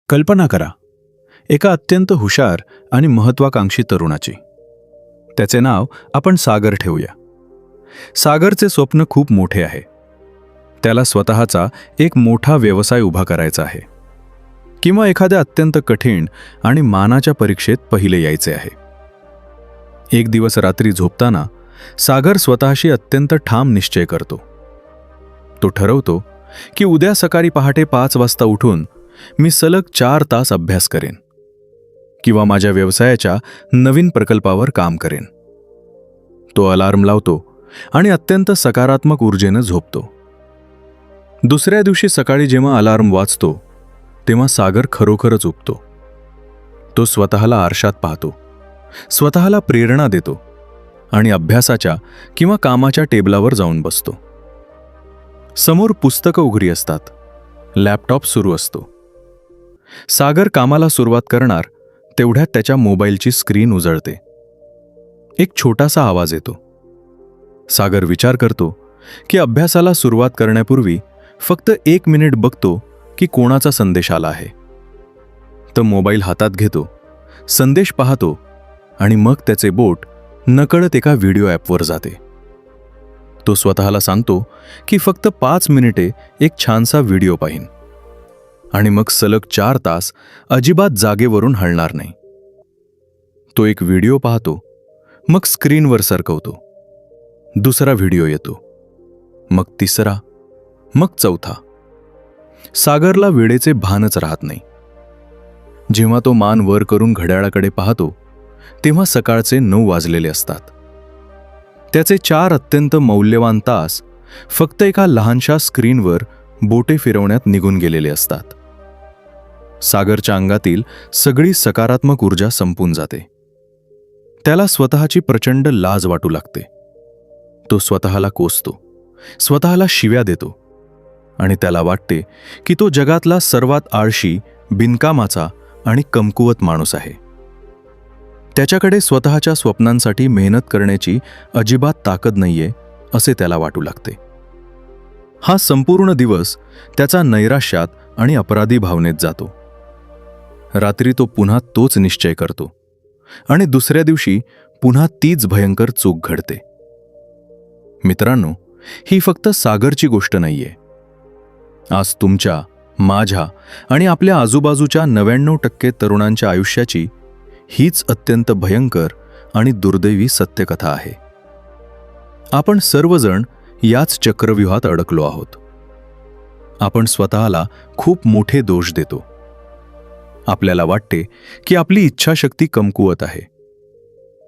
कल्पना करा, एका अत्यंत हुशार आणि महत्वाकांक्षी तरुणाची. त्याचे नाव आपण सागर ठेवूया. सागरचे स्वप्न खूप मोठे आहे. त्याला स्वतःचा एक मोठा व्यवसाय उभा करायचा आहे, किंवा एखाद्या अत्यंत कठीण आणि मानाच्या परीक्षेत पहिले यायचे आहे. एक दिवस रात्री झोपताना सागर स्वतःशी अत्यंत ठाम निश्चय करतो. तो ठरवतो की उद्या सकाळी पहाटे 5 वाजता उठून मी सलग 4 तास अभ्यास करेन, किंवा माझ्या व्यवसायाच्या नवीन प्रकल्पावर काम करेन. तो अलार्म लावतो आणि अत्यंत सकारात्मक ऊर्जेनं झोपतो. दुसऱ्या दिवशी सकाळी जेव्हा अलार्म वाजतो तेव्हा सागर खरोखरच उठतो. तो स्वतःला आरशात पाहतो, स्वतःला प्रेरणा देतो आणि अभ्यासाच्या किंवा कामाच्या टेबलावर जाऊन बसतो. समोर पुस्तकं उघडी असतात, लॅपटॉप सुरू असतो. सागर कामाला सुरुवात करणार तेवढ्यात त्याच्या मोबाईलची स्क्रीन उजळते. एक छोटासा आवाज येतो. सागर विचार करतो की अभ्यासाला सुरुवात करण्यापूर्वी फक्त 1 मिनिट बघतो की कोणाचा संदेश आला आहे. तो मोबाईल हातात घेतो, संदेश पाहतो आणि मग त्याचे बोट नकळत एका व्हिडिओ ॲपवर जाते. तो स्वतःला सांगतो की फक्त 5 मिनिटे एक छानसा व्हिडिओ पाहीन आणि मग सलग 4 तास अजिबात जागेवरून हलणार नाही. तो एक व्हिडिओ पाहतो, मग स्क्रीनवर सरकवतो. दुसरा व्हिडिओ येतो, मग तिसरा, मग चौथा. सागरला वेळेचे भानच राहत नाही. जेव्हा तो मान वर करून घड्याळाकडे पाहतो तेव्हा सकाळचे 9 वाजलेले असतात. त्याचे 4 अत्यंत मौल्यवान तास फक्त एका लहानशा स्क्रीनवर बोटे फिरवण्यात निघून गेलेले असतात. सागरच्या अंगातील सगळी सकारात्मक ऊर्जा संपून जाते. त्याला स्वतःची प्रचंड लाज वाटू लागते. तो स्वतःला कोसतो, स्वतःला शिव्या देतो आणि त्याला वाटते की तो जगातला सर्वात आळशी, बिनकामाचा आणि कमकुवत माणूस आहे. त्याच्याकडे स्वतःच्या स्वप्नांसाठी मेहनत करण्याची अजिबात ताकद नाहीये असे त्याला वाटू लागते. हा संपूर्ण दिवस त्याचा नैराश्यात आणि अपराधी भावनेत जातो. रात्री तो पुन्हा तोच निश्चय करतो आणि दुसऱ्या दिवशी पुन्हा तीच भयंकर चूक घडते. मित्रांनो, ही फक्त सागरची गोष्ट नाहीये. आज तुमच्या, माझ्या आणि आपल्या आजूबाजूच्या 99% तरुणांच्या आयुष्याची हीच अत्यंत भयंकर आणि दुर्दैवी सत्यकथा आहे. आपण सर्वजण याच चक्रव्यूहात अडकलो आहोत. आपण स्वतःला खूप मोठे दोष देतो. आपल्याला वाटते की आपली इच्छाशक्ती कमकुवत आहे,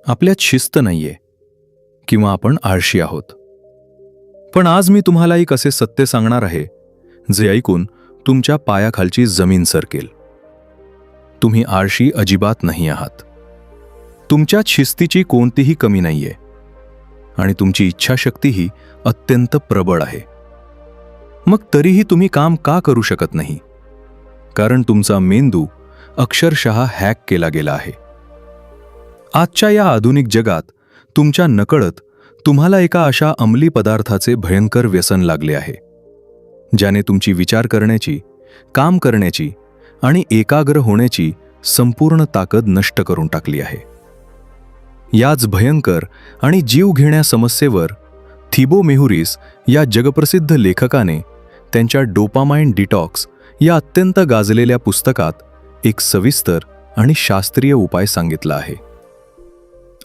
आपल्यात शिस्त नाहीये, किंवा आपण आळशी आहोत. पण आज मी तुम्हाला एक असे सत्य सांगणार आहे जे ऐकून तुमच्या पायाखालची जमीन सरकेल. तुम्ही आळशी अजिबात नाही आहात. तुमच्यात शिस्तीची कोणतीही कमी नाहीये आणि तुमची इच्छाशक्तीही अत्यंत प्रबळ आहे. मग तरीही तुम्ही काम का करू शकत नाही? कारण तुमचा मेंदू अक्षरशः हॅक केला गेला आहे. आजच्या या आधुनिक जगात तुमच्या नकळत तुम्हाला एका अशा अंमली पदार्थाचे भयंकर व्यसन लागले आहे, ज्याने तुमची विचार करण्याची, काम करण्याची आणि एकाग्र होण्याची संपूर्ण ताकद नष्ट करून टाकली आहे. याच भयंकर आणि जीवघेण्या समस्येवर थिबो मेहुरिस या जगप्रसिद्ध लेखकाने त्यांच्या डोपामाइन डिटॉक्स या अत्यंत गाजलेल्या पुस्तकात एक सविस्तर आणि शास्त्रीय उपाय सांगितला आहे.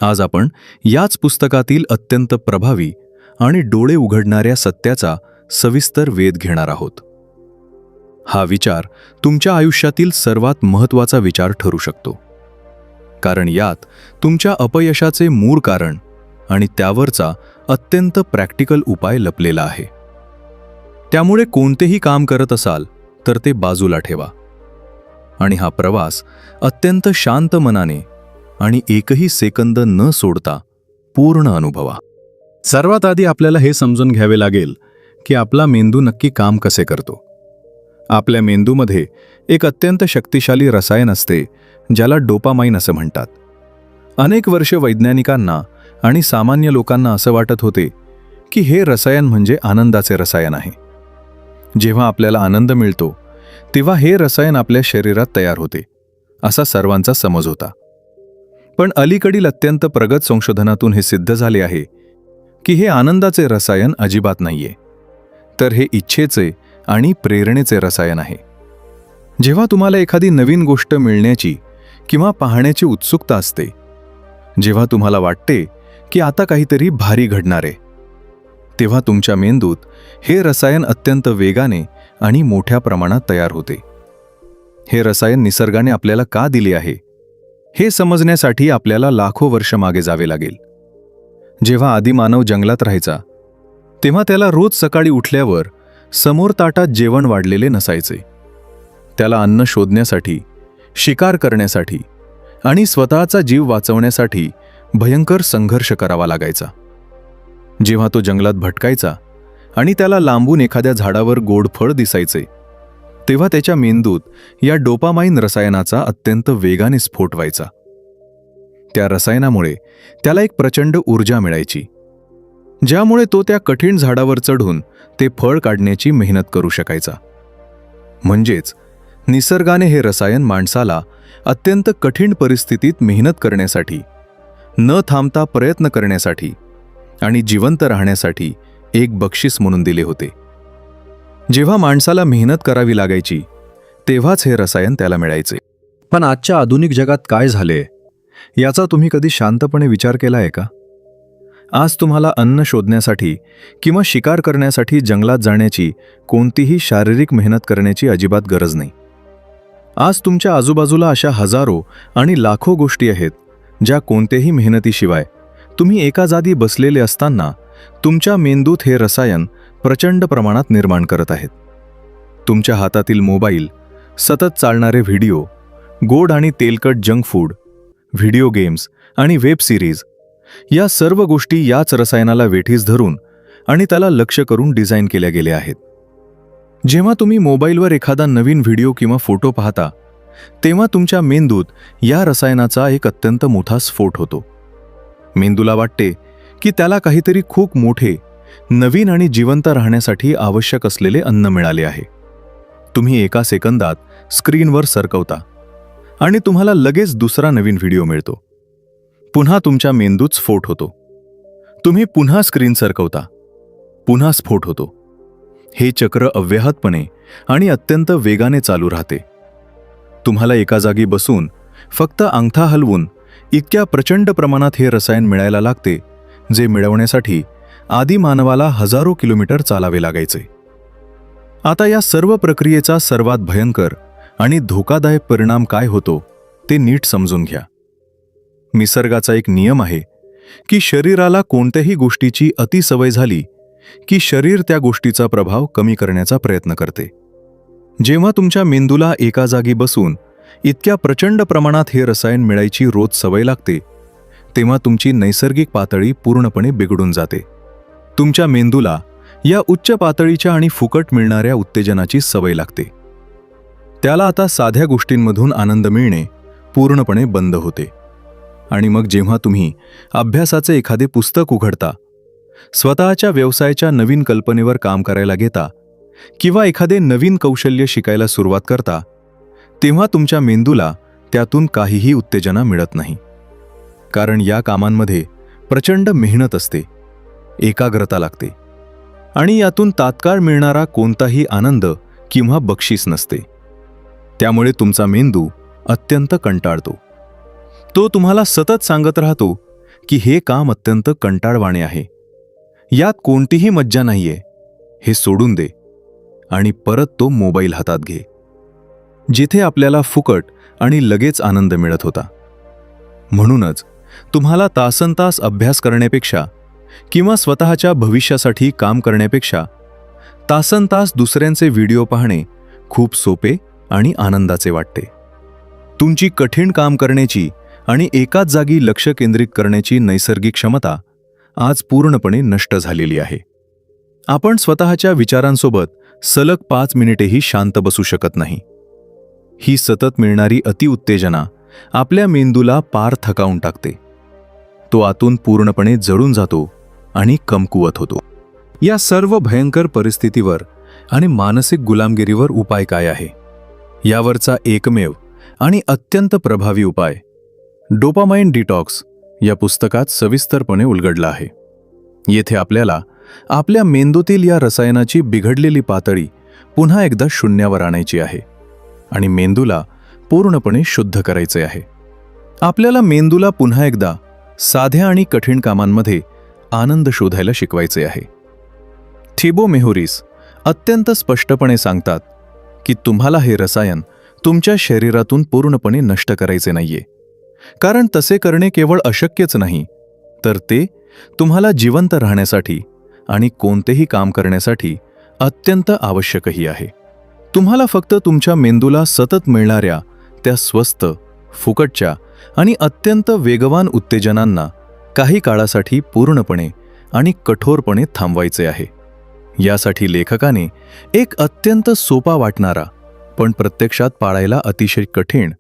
आज आपण याच पुस्तकातील अत्यंत प्रभावी आणि डोळे उघडणाऱ्या सत्याचा सविस्तर वेध घेणार आहोत. हा विचार तुमच्या आयुष्यातील सर्वात महत्त्वाचा विचार ठरू शकतो, कारण यात तुमच्या अपयशाचे मूळ कारण आणि त्यावरचा अत्यंत प्रॅक्टिकल उपाय लपलेला आहे. त्यामुळे कोणतेही काम करत असाल तर ते बाजूला ठेवा आणि हा प्रवास अत्यंत शांत मनाने आणि एकही सेकंद न सोडता पूर्ण अनुभवा. सर्वात आधी आपल्याला हे समजून घ्यावे लागेल की आपला मेंदू नक्की काम कसे करतो. आपल्या मेंदूमध्ये एक अत्यंत शक्तिशाली रसायन असते ज्याला डोपामाइन असं म्हणतात. अनेक वर्षे वैज्ञानिकांना आणि सामान्य लोकांना असं वाटत होते की हे रसायन म्हणजे आनंदाचे रसायन आहे. जेव्हा आपल्याला आनंद मिळतो तेव्हा हे रसायन आपल्या शरीरात तयार होते असा सर्वांचा समज होता. पण अलीकडील अत्यंत प्रगत संशोधनातून हे सिद्ध झाले आहे की हे आनंदाचे रसायन अजिबात नाहीये, तर हे इच्छेचे आणि प्रेरणेचे रसायन आहे. जेव्हा तुम्हाला एखादी नवीन गोष्ट मिळण्याची किंवा पाहण्याची उत्सुकता असते, जेव्हा तुम्हाला वाटते की आता काहीतरी भारी घडणार आहे, तेव्हा तुमच्या मेंदूत हे रसायन अत्यंत वेगाने आणि मोठ्या प्रमाणात तयार होते. हे रसायन निसर्गाने आपल्याला का दिले आहे हे समजण्यासाठी आपल्याला लाखो वर्ष मागे जावे लागेल. जेव्हा आदिमानव जंगलात राहायचा तेव्हा त्याला रोज सकाळी उठल्यावर समोर ताटात जेवण वाढलेले नसायचे. त्याला अन्न शोधण्यासाठी, शिकार करण्यासाठी आणि स्वतःचा जीव वाचवण्यासाठी भयंकर संघर्ष करावा लागायचा. जेव्हा तो जंगलात भटकायचा आणि त्याला लांबून एखाद्या झाडावर गोड फळ दिसायचे, तेव्हा त्याच्या मेंदूत या डोपामाइन रसायनाचा अत्यंत वेगाने स्फोट व्हायचा. त्या रसायनामुळे त्याला एक प्रचंड ऊर्जा मिळायची, ज्यामुळे तो त्या कठीण झाडावर चढून ते फळ काढण्याची मेहनत करू शकायचा. म्हणजेच निसर्गाने हे रसायन माणसाला अत्यंत कठीण परिस्थितीत मेहनत करण्यासाठी, न थांबता प्रयत्न करण्यासाठी आणि जिवंत राहण्यासाठी एक बक्षीस म्हणून दिले होते. जेव्हा माणसाला मेहनत करावी लागायची तेव्हाच हे रसायन त्याला मिळायचे. पण आजच्या आधुनिक जगात काय झाले याचा तुम्ही कधी शांतपणे विचार केला आहे का? आज तुम्हाला अन्न शोधण्यासाठी किंवा शिकार करण्यासाठी जंगलात जाण्याची कोणतीही शारीरिक मेहनत करण्याची अजिबात गरज नाही. आज तुमच्या आजूबाजूला अशा हजारो आणि लाखो गोष्टी आहेत ज्या कोणत्याही मेहनतीशिवाय तुम्ही एका जागी बसलेले असताना तुमच्या मेंदूत हे रसायन प्रचंड प्रमाणात निर्माण करत आहेत. तुमच्या हातातील मोबाईल, सतत चालणारे व्हिडिओ, गोड आणि तेलकट जंक फूड, व्हिडिओ गेम्स आणि वेब सिरीज या सर्व गोष्टी याच रसायनाला वेठीस धरून आणि त्याला लक्ष्य करून डिझाईन केल्या गेल्या आहेत. जेव्हा तुम्ही मोबाईलवर एखादा नवीन व्हिडिओ किंवा फोटो पाहता तेव्हा तुमच्या मेंदूत या रसायनाचा एक अत्यंत मोठा स्फोट होतो. मेंदूला वाटते की त्याला काहीतरी खूप मोठे, नवीन आणि जिवंत राहण्यासाठी आवश्यक असलेले अन्न मिळाले आहे. तुम्ही एका सेकंदात स्क्रीनवर सरकवता आणि तुम्हाला लगेच दुसरा नवीन व्हिडिओ मिळतो. पुन्हा तुमच्या मेंदूत स्फोट होतो. तुम्ही पुन्हा स्क्रीन सरकवता, पुन्हा स्फोट होतो. हे चक्र अव्याहतपणे आणि अत्यंत वेगाने चालू राहते. तुम्हाला एका जागी बसून फक्त अंगठा हलवून इतक्या प्रचंड प्रमाणात हे रसायन मिळायला लागते, जे मिळवण्यासाठी आदिमानवाला हजारो किलोमीटर चालावे लागायचे. आता या सर्व प्रक्रियेचा सर्वात भयंकर आणि धोकादायक परिणाम काय होतो ते नीट समजून घ्या. निसर्गाचा एक नियम आहे की शरीराला कोणत्याही गोष्टीची अतिसवय झाली की शरीर त्या गोष्टीचा प्रभाव कमी करण्याचा प्रयत्न करते. जेव्हा तुमच्या मेंदूला एका जागी बसून इतक्या प्रचंड प्रमाणात हे रसायन मिळायची रोज सवय लागते, तेव्हा तुमची नैसर्गिक पातळी पूर्णपणे बिघडून जाते. तुमच्या मेंदूला या उच्च पातळीच्या आणि फुकट मिळणाऱ्या उत्तेजनाची सवय लागते. त्याला आता साध्या गोष्टींमधून आनंद मिळणे पूर्णपणे बंद होते. आणि मग जेव्हा तुम्ही अभ्यासाचे एखादे पुस्तक उघडता, स्वतःच्या व्यवसायाच्या नवीन कल्पनेवर काम करायला घेता किंवा एखादे नवीन कौशल्य शिकायला सुरुवात करता, तेव्हा तुमच्या मेंदूला त्यातून काहीही उत्तेजना मिळत नाही. कारण या कामांमध्ये प्रचंड मेहनत असते, एकाग्रता लागते आणि यातून तात्काळ मिळणारा कोणताही आनंद किंवा बक्षीस नसते. त्यामुळे तुमचा मेंदू अत्यंत कंटाळतो. तो तुम्हाला सतत सांगत राहतो की हे काम अत्यंत कंटाळवाणे आहे, यात कोणतीही मज्जा नाहीये, हे सोडून दे आणि परत तो मोबाईल हातात घे, जिथे आपल्याला फुकट आणि लगेच आनंद मिळत होता. म्हणूनच तुम्हाला तासनतास अभ्यास करण्यापेक्षा किंवा स्वतःच्या भविष्यासाठी काम करण्यापेक्षा तासनतास दुसऱ्यांचे व्हिडिओ पाहणे खूप सोपे आणि आनंदाचे वाटते. तुमची कठीण काम करण्याची आणि एकाच जागी लक्ष केंद्रित करण्याची नैसर्गिक क्षमता आज पूर्णपणे नष्ट झालेली आहे. आपण स्वतःच्या विचारांसोबत सलग 5 मिनिटेही शांत बसू शकत नाही. ही सतत मिळणारी अतिउत्तेजना आपल्या मेंदूला पार थकावून टाकते. तो आतून पूर्णपणे जळून जातो आणि कमकुवत होतो. या सर्व भयंकर परिस्थितीवर आणि मानसिक गुलामगिरीवर उपाय काय आहे यावरचा एकमेव आणि अत्यंत प्रभावी उपाय डोपामाइन डिटॉक्स या पुस्तकात सविस्तरपणे उलगडला आहे. येथे आपल्याला आपल्या मेंदूतील या रसायनाची बिघडलेली पातळी पुन्हा एकदा शून्यावर आणायची आहे आणि मेंदूला पूर्णपणे शुद्ध करायचे आहे. आपल्याला मेंदूला पुन्हा एकदा साध्या आणि कठीण कामांमध्ये आनंद शोधायला शिकवायचे आहे. थिबो मेहुरीस अत्यंत स्पष्टपणे सांगतात की तुम्हाला हे रसायन तुमच्या शरीरातून पूर्णपणे नष्ट करायचे नाहीये, कारण तसे करणे केवळ अशक्यच नाही, तर ते तुम्हाला जिवंत राहण्यासाठी आणि कोणतेही काम करण्यासाठी अत्यंत आवश्यकही आहे. तुम्हाला फक्त तुमच्या मेंदूला सतत मिळणाऱ्या त्या स्वस्त, फुकटच्या आणि अत्यंत वेगवान उत्तेजनांना काही काळासाठी पूर्णपणे आणि कठोरपणे थांबवायचे आहे. यासाठी लेखकाने एक अत्यंत सोपा वाटणारा पण प्रत्यक्षात पाळायला अतिशय कठीण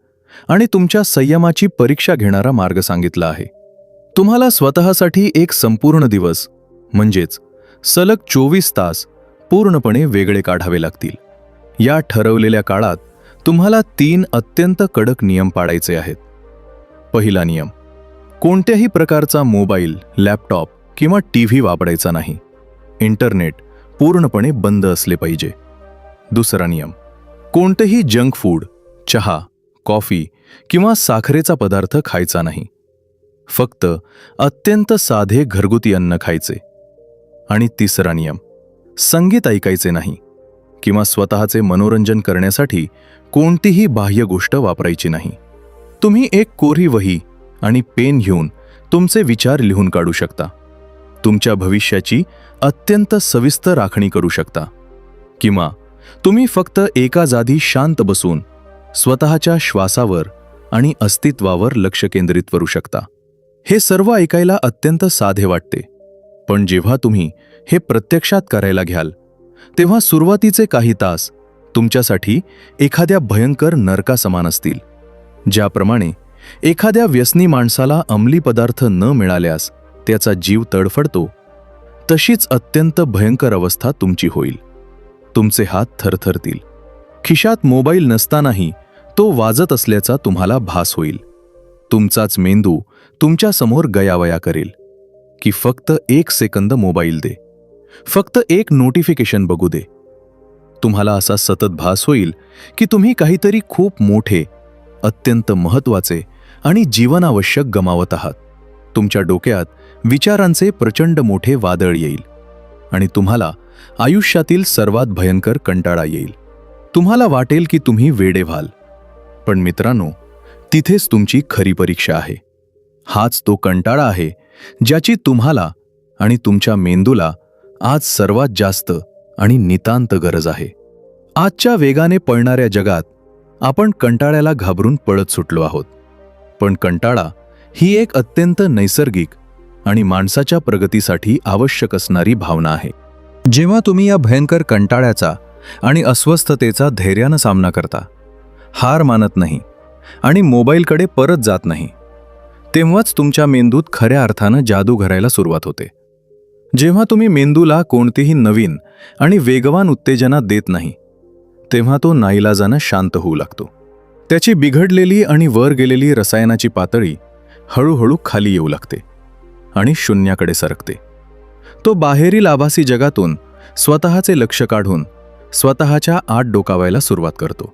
आणि तुमच्या संयमाची परीक्षा घेणारा मार्ग सांगितला आहे. तुम्हाला स्वतःसाठी एक संपूर्ण दिवस म्हणजेच सलग 24 तास पूर्णपणे वेगळे काढावे लागतील. या ठरवलेल्या काळात तुम्हाला 3 अत्यंत कडक नियम पाळायचे आहेत. पहिला नियम: कोणत्याही प्रकारचा मोबाईल, लॅपटॉप किंवा टीव्ही वापरायचा नाही. इंटरनेट पूर्णपणे बंद असले पाहिजे. दुसरा नियम: कोणतेही जंक फूड, चहा, कॉफी किंवा साखरेचा पदार्थ खायचा नाही. फक्त अत्यंत साधे घरगुती अन्न खायचे. आणि तिसरा नियम: संगीत ऐकायचे नाही किंवा स्वतःचे मनोरंजन करण्यासाठी कोणतीही बाह्य गोष्ट वापरायची नाही. तुम्ही एक कोरी वही आणि पेन घेऊन तुमचे विचार लिहून काढू शकता. तुमच्या भविष्याची अत्यंत सविस्तर आखणी करू शकता. किंवा तुम्ही फक्त एका जागी शांत बसून स्वतःच्या श्वासावर आणि अस्तित्वावर लक्ष केंद्रित करू शकता. हे सर्व ऐकायला अत्यंत साधे वाटते, पण जेव्हा तुम्ही हे प्रत्यक्षात करायला घ्याल तेव्हा सुरुवातीचे काही तास तुमच्यासाठी एखाद्या भयंकर नरकासमान असतील. ज्याप्रमाणे एखाद्या व्यसनी माणसाला अंमली पदार्थ न मिळाल्यास त्याचा जीव तडफडतो, तशीच अत्यंत भयंकर अवस्था तुमची होईल. तुमचे हात थरथरतील. खिशात मोबाईल नसतानाही तो वाजत असल्याचा तुम्हाला भास होईल. तुमचाच मेंदू तुमच्या समोर गयावया करेल की फक्त 1 सेकंद मोबाईल दे, फक्त एक नोटिफिकेशन बघू दे. तुम्हाला असा सतत भास होईल की तुम्ही काहीतरी खूप मोठे, अत्यंत महत्त्वाचे आणि जीवनावश्यक गमावत आहात. तुमच्या डोक्यात विचारांचे प्रचंड मोठे वादळ येईल आणि तुम्हाला आयुष्यातील सर्वात भयंकर कंटाळा येईल. तुम्हाला वाटेल की तुम्ही वेडे व्हाल. पण मित्रांनो, तिथेच तुमची खरी परीक्षा आहे. हाच तो कंटाळा आहे ज्याची तुम्हाला आणि तुमच्या मेंदूला आज सर्वात जास्त आणि नितांत गरज आहे. आजच्या वेगाने पळणाऱ्या जगात आपण कंटाळ्याला घाबरून पळत सुटलो आहोत. पण कंटाळा ही एक अत्यंत नैसर्गिक आणि माणसाच्या प्रगतीसाठी आवश्यक असणारी भावना आहे. जेव्हा तुम्ही या भयंकर कंटाळ्याचा आणि अस्वस्थतेचा धैर्यानं सामना करता, हार मानत नाही आणि मोबाईलकडे परत जात नाही, तेव्हाच तुमच्या मेंदूत खऱ्या अर्थानं जादू घडायला सुरुवात होते. जेव्हा तुम्ही मेंदूला कोणतीही नवीन आणि वेगवान उत्तेजना देत नाही, तेव्हा तो नाईलाजानं शांत होऊ लागतो. त्याची बिघडलेली आणि वर गेलेली रसायनाची पातळी हळूहळू खाली येऊ लागते आणि शून्याकडे सरकते. तो बाहेरील आभासी जगातून स्वतःचे लक्ष काढून स्वतःच्या आत डोकावायला सुरुवात करतो.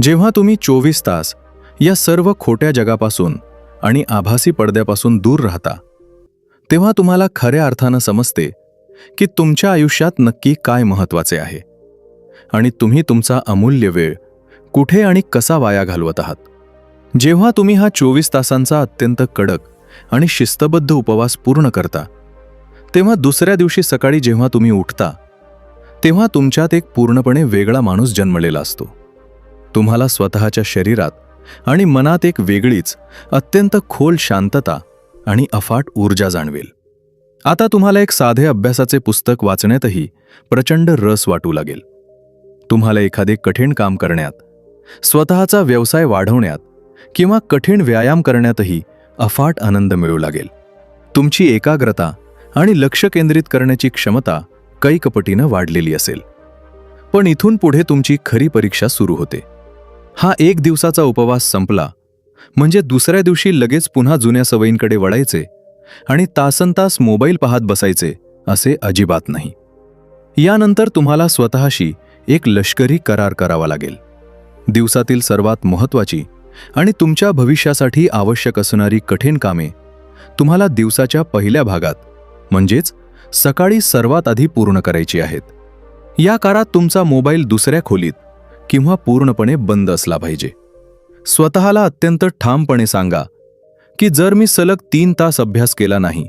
जेव्हा तुम्ही 24 तास या सर्व खोट्या जगापासून आणि आभासी पडद्यापासून दूर राहता, तेव्हा तुम्हाला खऱ्या अर्थानं समजते की तुमच्या आयुष्यात नक्की काय महत्त्वाचे आहे आणि तुम्ही तुमचा अमूल्य वेळ कुठे आणि कसा वाया घालवत आहात. जेव्हा तुम्ही हा 24 तासांचा अत्यंत कडक आणि शिस्तबद्ध उपवास पूर्ण करता, तेव्हा दुसऱ्या दिवशी सकाळी जेव्हा तुम्ही उठता, तेव्हा तुमच्यात एक पूर्णपणे वेगळा माणूस जन्मलेला असतो. तुम्हाला स्वतःच्या शरीरात आणि मनात एक वेगळीच अत्यंत खोल शांतता आणि अफाट ऊर्जा जाणवेल. आता तुम्हाला एक साधे अभ्यासाचे पुस्तक वाचण्यातही प्रचंड रस वाटू लागेल. तुम्हाला एखादे कठीण काम करण्यात, स्वतःचा व्यवसाय वाढवण्यात किंवा कठीण व्यायाम करण्यातही अफाट आनंद मिळू लागेल. तुमची एकाग्रता आणि लक्ष केंद्रित करण्याची क्षमता कैकपटीनं वाढलेली असेल. पण इथून पुढे तुमची खरी परीक्षा सुरू होते. हा एक दिवसाचा उपवास संपला म्हणजे दुसऱ्या दिवशी लगेच पुन्हा जुन्या सवयींकडे वळायचे आणि तासनतास मोबाईल पाहत बसायचे असे अजिबात नाही. यानंतर तुम्हाला स्वतःशी एक लष्करी करार करावा लागेल. दिवसातील सर्वात महत्त्वाची आणि तुमच्या भविष्यासाठी आवश्यक असणारी कठीण कामे तुम्हाला दिवसाच्या पहिल्या भागात म्हणजेच सकाळी सर्वात आधी पूर्ण करायची आहेत. या काळात तुमचा मोबाईल दुसऱ्या खोलीत किंवा पूर्णपणे बंद असला पाहिजे. स्वतःला अत्यंत ठामपणे सांगा की जर मी सलग 3 तास अभ्यास केला नाही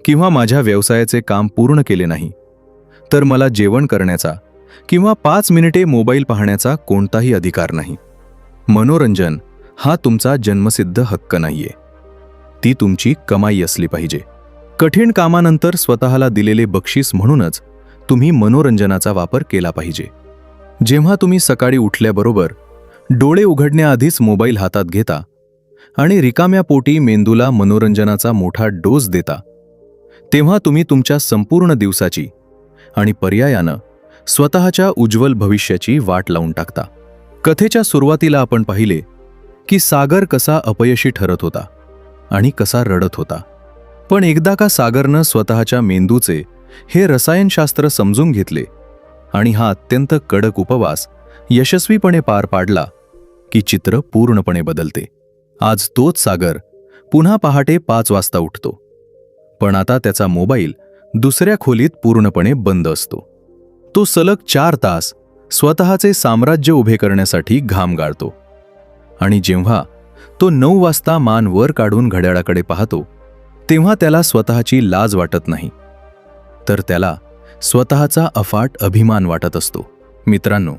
किंवा माझ्या व्यवसायाचे काम पूर्ण केले नाही तर मला जेवण करण्याचा किंवा 5 मिनिटे मोबाईल पाहण्याचा कोणताही अधिकार नाही. मनोरंजन हा तुमचा जन्मसिद्ध हक्क नाहीये, ती तुमची कमाई असली पाहिजे. कठीण कामानंतर स्वतःला दिलेले बक्षीस म्हणूनच तुम्ही मनोरंजनाचा वापर केला पाहिजे. जेव्हा तुम्ही सकाळी उठल्याबरोबर डोळे उघडण्याआधीच मोबाईल हातात घेता आणि रिकाम्या पोटी मेंदूला मनोरंजनाचा मोठा डोस देता, तेव्हा तुम्ही तुमच्या संपूर्ण दिवसाची आणि पर्यायानं स्वतःच्या उज्ज्वल भविष्याची वाट लावून टाकता. कथेच्या सुरुवातीला आपण पाहिले की सागर कसा अपयशी ठरत होता आणि कसा रडत होता. पण एकदा का सागरनं स्वतःच्या मेंदूचे हे रसायनशास्त्र समजून घेतले आणि हा अत्यंत कडक उपवास यशस्वीपणे पार पाडला की चित्र पूर्णपणे बदलते. आज तोच सागर पुन्हा पहाटे 5 वाजता उठतो, पण आता त्याचा मोबाईल दुसऱ्या खोलीत पूर्णपणे बंद असतो. तो सलग 4 तास स्वतःचे साम्राज्य उभे करण्यासाठी घाम गाळतो आणि जेव्हा तो 9 वाजता मान वर काढून घड्याळाकडे पाहतो तेव्हा त्याला स्वतःची लाज वाटत नाही, तर त्याला स्वतःचा अफाट अभिमान वाटत असतो. मित्रांनो,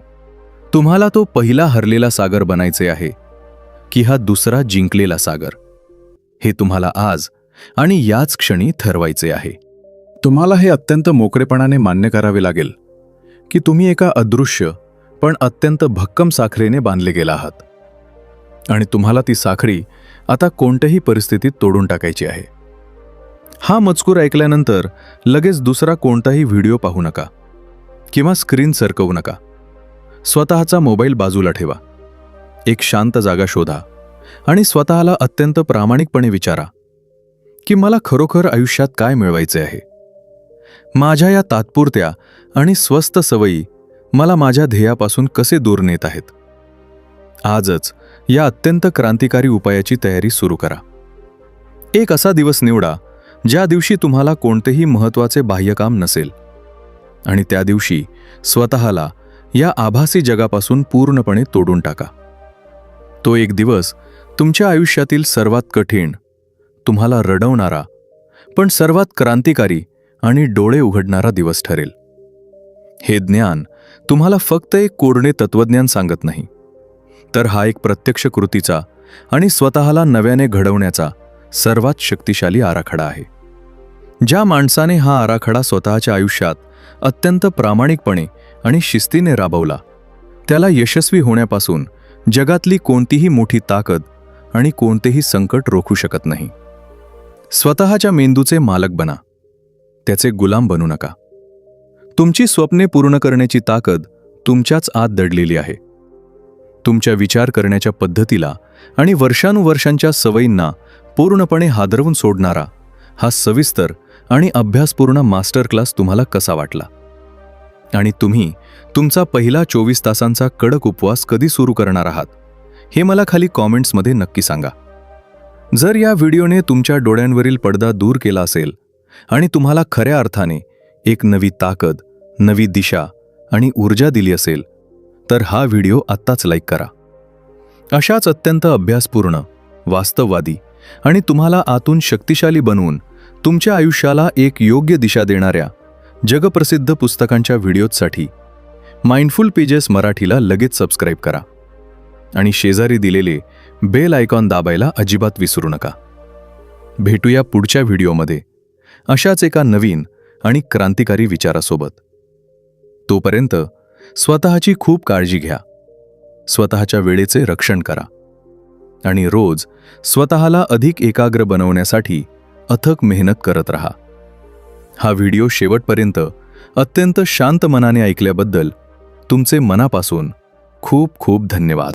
तुम्हाला तो पहिला हरलेला सागर बनायचे आहे की हा दुसरा जिंकलेला सागर, हे तुम्हाला आज आणि याच क्षणी ठरवायचे आहे. तुम्हाला हे अत्यंत मोकळेपणाने मान्य करावे लागेल की तुम्ही एका अदृश्य पण अत्यंत भक्कम साखळीने बांधले गेला आहात आणि तुम्हाला ती साखळी आता कोणत्याही परिस्थितीत तोडून टाकायची आहे. हा मजकूर ऐकल्यानंतर लगेच दुसरा कोणताही व्हिडिओ पाहू नका किंवा स्क्रीन सरकवू नका. स्वतःचा मोबाईल बाजूला ठेवा, एक शांत जागा शोधा आणि स्वतःला अत्यंत प्रामाणिकपणे विचारा की मला खरोखर आयुष्यात काय मिळवायचे आहे. माझ्या या तात्पुरत्या आणि स्वस्थ सवयी मला माझ्या ध्येयापासून कसे दूर नेत आहेत. आजच या अत्यंत क्रांतिकारी उपायाची तयारी सुरू करा. एक असा दिवस निवडा ज्या दिवशी तुम्हाला कोणतेही महत्त्वाचे बाह्यकाम नसेल आणि त्या दिवशी स्वतःला या आभासी जगापासून पूर्णपणे तोडून टाका. तो एक दिवस तुमच्या आयुष्यातील सर्वात कठीण, तुम्हाला रडवणारा पण सर्वात क्रांतिकारी आणि डोळे उघडणारा दिवस ठरेल. हे ज्ञान तुम्हाला फक्त एक कोरडे तत्वज्ञान सांगत नाही, तर हा एक प्रत्यक्ष कृतीचा आणि स्वतःला नव्याने घडवण्याचा सर्वात शक्तिशाली आराखडा आहे. ज्या माणसाने हा आराखडा स्वतःच्या आयुष्यात अत्यंत प्रामाणिकपणे आणि शिस्तीने राबवला, त्याला यशस्वी होण्यापासून जगातली कोणतीही मोठी ताकद आणि कोणतेही संकट रोखू शकत नाही. स्वतःच्या मेंदूचे मालक बना, त्याचे गुलाम बनू नका. तुमची स्वप्ने पूर्ण करण्याची ताकद तुमच्याच आत दडलेली आहे. तुमच्या विचार करण्याच्या पद्धतीला आणि वर्षानुवर्षांच्या सवयींना पूर्णपणे हादरवून सोडणारा हा सविस्तर आणि अभ्यासपूर्ण मास्टर क्लास तुम्हाला कसा वाटला? आणि तुम्ही तुमचा पहिला 24 तासांचा कडक उपवास कधी सुरू करणार आहात हे मला खाली कॉमेंट्समध्ये नक्की सांगा. जर या व्हिडिओने तुमच्या डोळ्यांवरील पडदा दूर केला असेल आणि तुम्हाला खऱ्या अर्थाने एक नवी ताकद, नवी दिशा आणि ऊर्जा दिली असेल तर हा व्हिडिओ आत्ताच लाईक करा. अशाच अत्यंत अभ्यासपूर्ण, वास्तववादी आणि तुम्हाला आतून शक्तिशाली बनवून तुमच्या आयुष्याला एक योग्य दिशा देणाऱ्या जगप्रसिद्ध पुस्तकांच्या व्हिडिओजसाठी माइंडफुल पेजेस मराठीला लगेच सबस्क्राईब करा आणि शेजारी दिलेले बेल आयकॉन दाबायला अजिबात विसरू नका. भेटूया पुढच्या व्हिडिओमध्ये अशाच एका नवीन आणि क्रांतिकारी विचारासोबत. तोपर्यंत स्वतःची खूप काळजी घ्या, स्वतःच्या वेळेचे रक्षण करा आणि रोज स्वतःला अधिक एकाग्र बनवण्यासाठी अथक मेहनत करत रहा. हा व्हिडिओ शेवटपर्यंत अत्यंत शांत मनाने ऐकल्याबद्दल तुमचे मनापासून खूप खूप धन्यवाद.